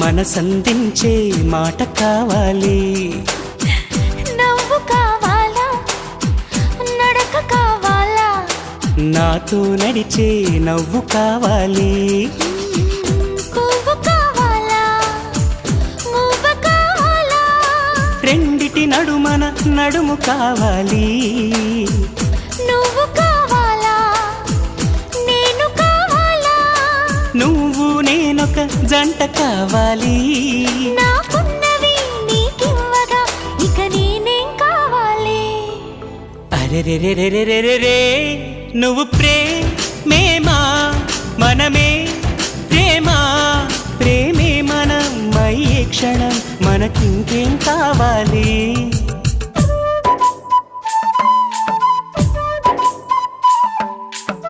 మనసందించే మాట కావాలి. నవ్వు కావాలా, నడక కావాలా, నాతో నడిచే నవ్వు కావాలి. పువ్వు కావాలా, మువ్వ కావాలా, రెండిటి నడుమన నడుము కావాలి. నువ్వు కావాలా, నేను కావాలా, నువ్వు నేనొక జంట కావాలి. నాకున్నవి నీకివ్వగా ఇక నేనేం కావాలి. అరెరెరెరెరెరెరే నువ్వు ప్రేమేమా మనమే ప్రేమ ప్రేమే మనం అయ్యే క్షణం మనకింకేం కావాలి.